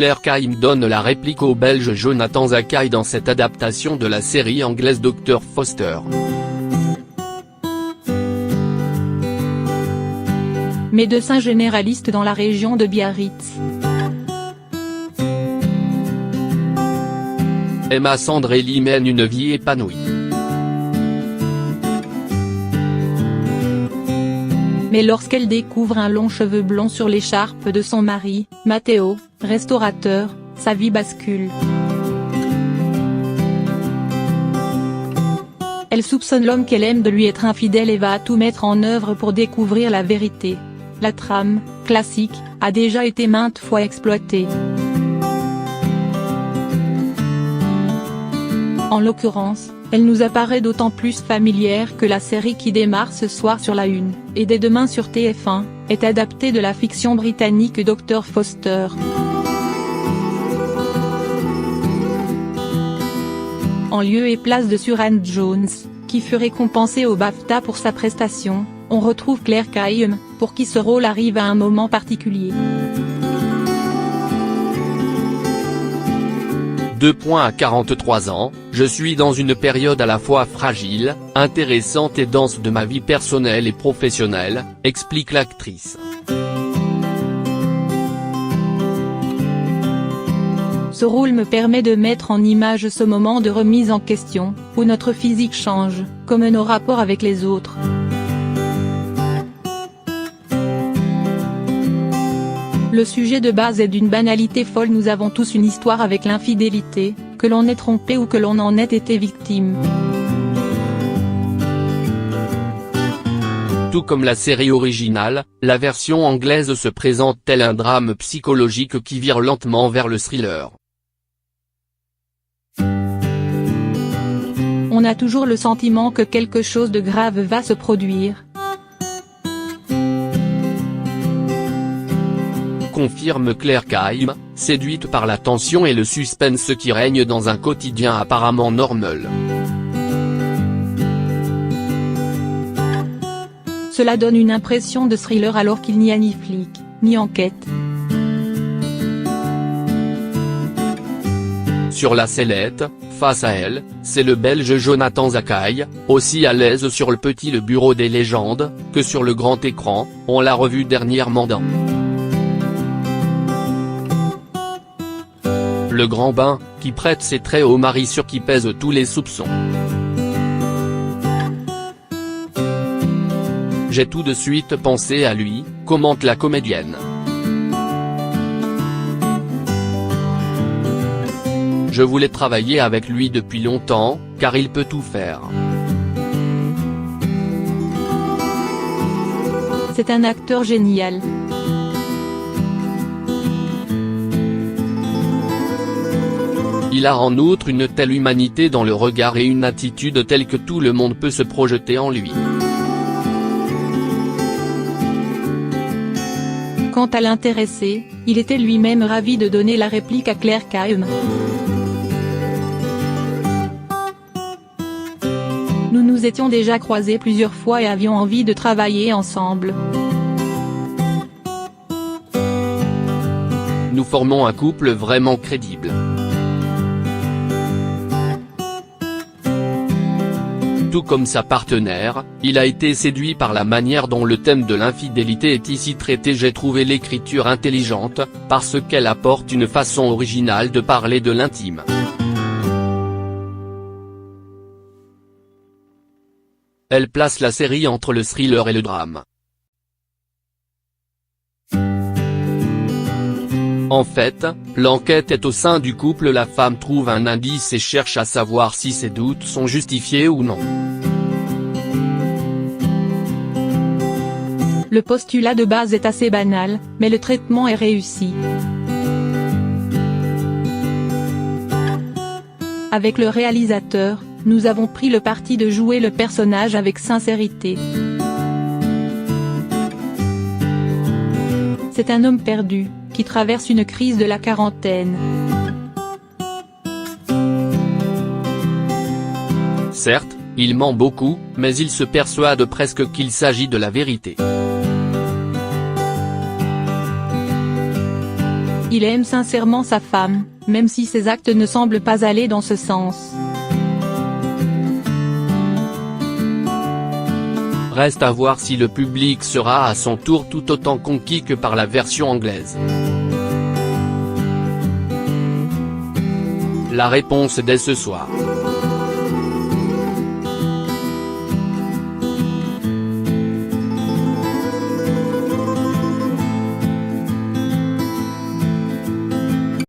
Claire Kaim donne la réplique au Belge Jonathan Zakaï dans cette adaptation de la série anglaise Dr Foster. Médecin généraliste dans la région de Biarritz. Emma Sandrelli mène une vie épanouie. Mais lorsqu'elle découvre un long cheveu blond sur l'écharpe de son mari, Matteo, restaurateur, sa vie bascule. Elle soupçonne l'homme qu'elle aime de lui être infidèle et va tout mettre en œuvre pour découvrir la vérité. La trame, classique, a déjà été maintes fois exploitée. En l'occurrence, elle nous apparaît d'autant plus familière que la série qui démarre ce soir sur la Une, et dès demain sur TF1, est adaptée de la fiction britannique Dr Foster. En lieu et place de Suran Jones, qui fut récompensée au BAFTA pour sa prestation, on retrouve Claire Kaim, pour qui ce rôle arrive à un moment particulier. À 43 ans, je suis dans une période à la fois fragile, intéressante et dense de ma vie personnelle et professionnelle, explique l'actrice. Ce rôle me permet de mettre en image ce moment de remise en question, où notre physique change, comme nos rapports avec les autres. Le sujet de base est d'une banalité folle. Nous avons tous une histoire avec l'infidélité, que l'on est trompé ou que l'on en ait été victime. Tout comme la série originale, la version anglaise se présente tel un drame psychologique qui vire lentement vers le thriller. On a toujours le sentiment que quelque chose de grave va se produire. Confirme Claire Kaim, séduite par la tension et le suspense qui règne dans un quotidien apparemment normal. Cela donne une impression de thriller alors qu'il n'y a ni flic, ni enquête. Sur la sellette, face à elle, c'est le Belge Jonathan Zakaï, aussi à l'aise sur le bureau des légendes, que sur le grand écran, on l'a revu dernièrement dans Le Grand Bain, qui prête ses traits au mari sur qui pèsent tous les soupçons. J'ai tout de suite pensé à lui, commente la comédienne. Je voulais travailler avec lui depuis longtemps, car il peut tout faire. C'est un acteur génial. Il a en outre une telle humanité dans le regard et une attitude telle que tout le monde peut se projeter en lui. Quant à l'intéressé, il était lui-même ravi de donner la réplique à Claire Kaim. Nous nous étions déjà croisés plusieurs fois et avions envie de travailler ensemble. Nous formons un couple vraiment crédible. Tout comme sa partenaire, il a été séduit par la manière dont le thème de l'infidélité est ici traité. J'ai trouvé l'écriture intelligente, parce qu'elle apporte une façon originale de parler de l'intime. Elle place la série entre le thriller et le drame. En fait, l'enquête est au sein du couple. La femme trouve un indice et cherche à savoir si ses doutes sont justifiés ou non. Le postulat de base est assez banal, mais le traitement est réussi. Avec le réalisateur, nous avons pris le parti de jouer le personnage avec sincérité. C'est un homme perdu, qui traverse une crise de la quarantaine. Certes, il ment beaucoup, mais il se persuade presque qu'il s'agit de la vérité. Il aime sincèrement sa femme, même si ses actes ne semblent pas aller dans ce sens. Reste à voir si le public sera à son tour tout autant conquis que par la version anglaise. La réponse dès ce soir.